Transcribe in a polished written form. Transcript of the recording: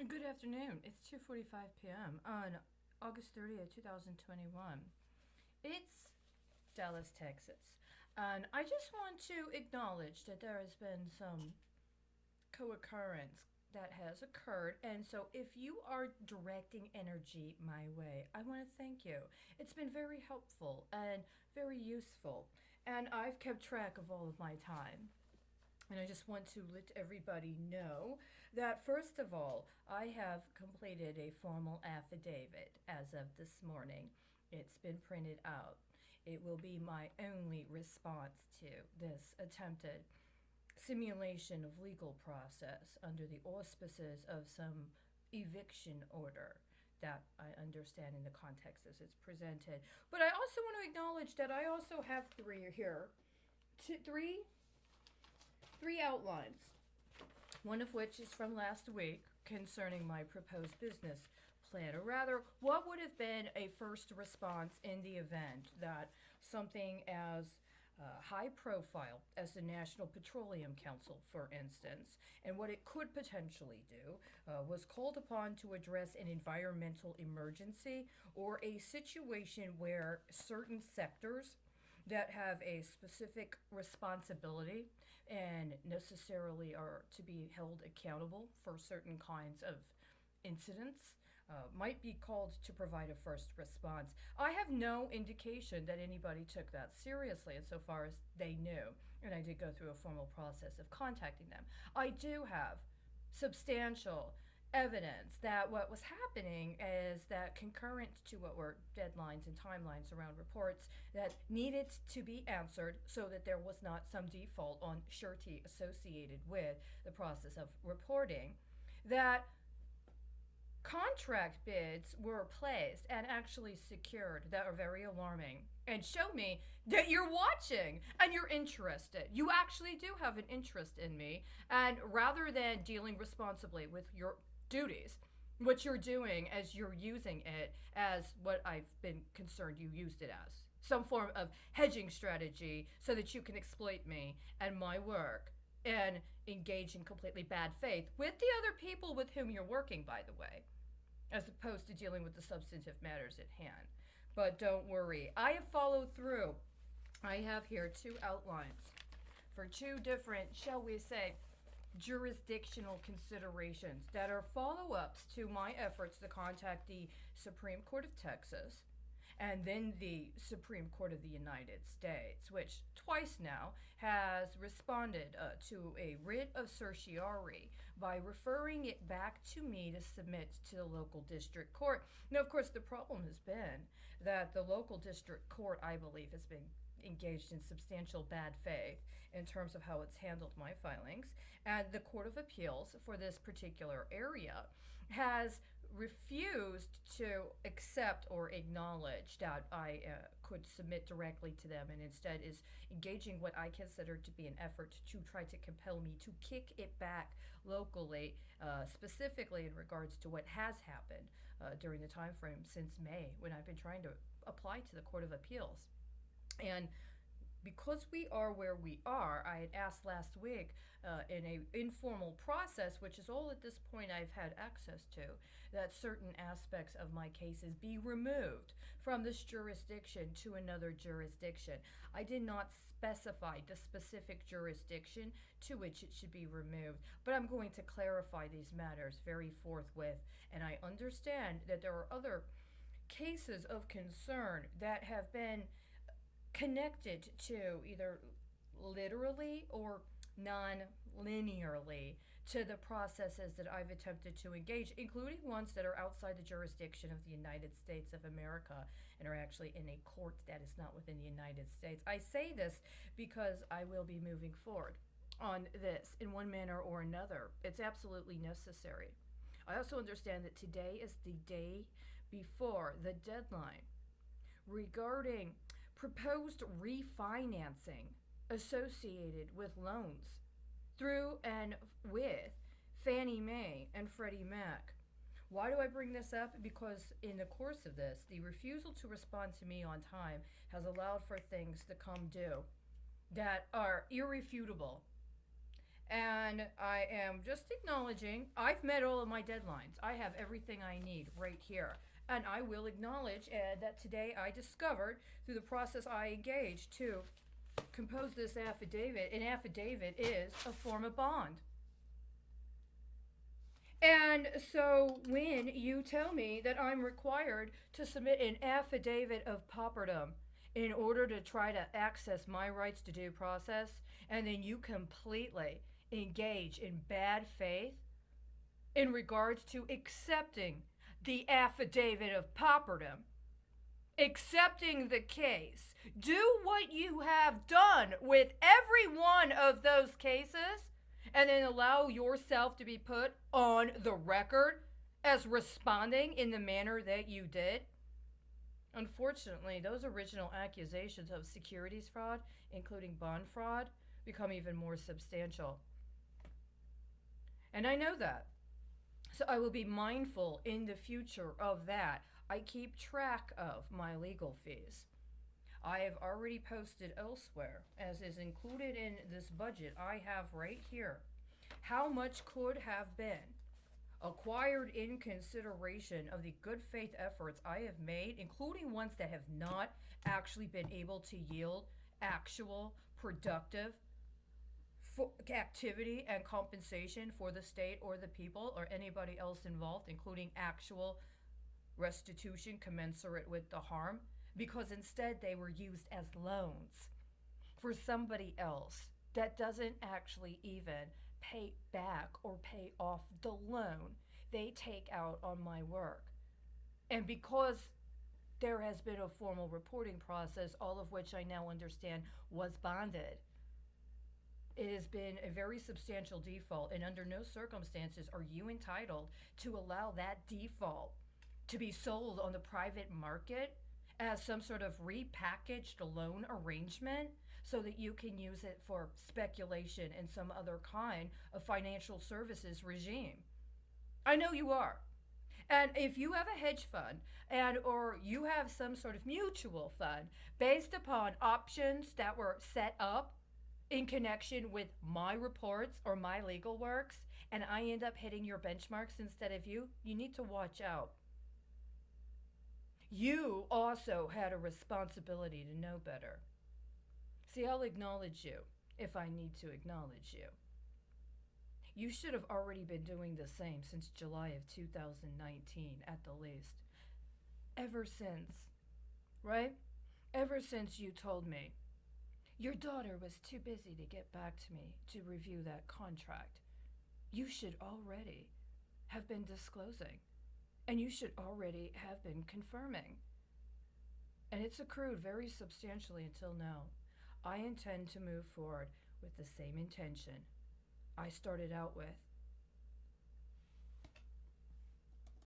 Good afternoon. It's 2:45 p.m. on August 30th, 2021. It's Dallas, Texas. And I just want to acknowledge that there has been some co-occurrence that has occurred. And so if you are directing energy my way, I want to thank you. It's been very helpful and very useful. And I've kept track of all of my time. And I just want to let everybody know that, first of all, I have completed a formal affidavit as of this morning. It's been printed out. It will be my only response to this attempted simulation of legal process under the auspices of some eviction order that I understand in the context as it's presented. But I also want to acknowledge that I also have three here. Three outlines, one of which is from last week concerning my proposed business plan, or rather, what would have been a first response in the event that something as high profile as the National Petroleum Council, for instance, and what it could potentially do was called upon to address an environmental emergency or a situation where certain sectors that have a specific responsibility and necessarily are to be held accountable for certain kinds of incidents might be called to provide a first response. I have no indication that anybody took that seriously insofar as they knew, and I did go through a formal process of contacting them. I do have substantial evidence that what was happening is that, concurrent to what were deadlines and timelines around reports that needed to be answered so that there was not some default on surety associated with the process of reporting, that contract bids were placed and actually secured that are very alarming and show me that you're watching and you're interested. You actually do have an interest in me. And rather than dealing responsibly with your duties, what you're doing as you're using it as what I've been concerned you used it as some form of hedging strategy so that you can exploit me and my work and engage in completely bad faith with the other people with whom you're working, by the way, as opposed to dealing with the substantive matters at hand. But don't worry, I have followed through. I have here two outlines for two different, shall we say, jurisdictional considerations that are follow ups to my efforts to contact the Supreme Court of Texas and then the Supreme Court of the United States, which twice now has responded to a writ of certiorari by referring it back to me to submit to the local district court. Now, of course, the problem has been that the local district court, I believe, has been engaged in substantial bad faith in terms of how it's handled my filings. And the Court of Appeals for this particular area has refused to accept or acknowledge that I could submit directly to them, and instead is engaging what I consider to be an effort to try to compel me to kick it back locally, specifically in regards to what has happened during the time frame since May when I've been trying to apply to the Court of Appeals. And because we are where we are, I had asked last week in a informal process, which is all at this point I've had access to, that certain aspects of my cases be removed from this jurisdiction to another jurisdiction. I did not specify the specific jurisdiction to which it should be removed, but I'm going to clarify these matters very forthwith. And I understand that there are other cases of concern that have been connected to either literally or non-linearly to the processes that I've attempted to engage, including ones that are outside the jurisdiction of the United States of America and are actually in a court that is not within the United States. I say this because I will be moving forward on this in one manner or another. It's absolutely necessary. I also understand that today is the day before the deadline regarding proposed refinancing associated with loans through and with Fannie Mae and Freddie Mac. Why do I bring this up? Because in the course of this, the refusal to respond to me on time has allowed for things to come due that are irrefutable And I am just acknowledging I've met all of my deadlines. I have everything I need right here. And I will acknowledge that today I discovered through the process I engaged to compose this affidavit. An affidavit is a form of bond. And so when you tell me that I'm required to submit an affidavit of pauperdom in order to try to access my rights to due process, and then you completely engage in bad faith in regards to accepting the affidavit of pauperdom, accepting the case, do what you have done with every one of those cases, and then allow yourself to be put on the record as responding in the manner that you did. Unfortunately, those original accusations of securities fraud, including bond fraud, become even more substantial. And I know that. So I will be mindful in the future of that. I keep track of my legal fees. I have already posted elsewhere, as is included in this budget I have right here, how much could have been acquired in consideration of the good faith efforts I have made, including ones that have not actually been able to yield actual productive activity and compensation for the state or the people or anybody else involved, including actual restitution commensurate with the harm, because instead they were used as loans for somebody else that doesn't actually even pay back or pay off the loan they take out on my work. And because there has been a formal reporting process, all of which I now understand was bonded, it has been a very substantial default, and under no circumstances are you entitled to allow that default to be sold on the private market as some sort of repackaged loan arrangement so that you can use it for speculation and some other kind of financial services regime. I know you are. And if you have a hedge fund and or you have some sort of mutual fund based upon options that were set up in connection with my reports or my legal works, and I end up hitting your benchmarks instead of you need to watch out. You also had a responsibility to know better. See, I'll acknowledge you if I need to acknowledge you. You should have already been doing the same since July of 2019 at the least. Ever since, right? Ever since you told me your daughter was too busy to get back to me to review that contract. You should already have been disclosing, and you should already have been confirming. And it's accrued very substantially until now. I intend to move forward with the same intention I started out with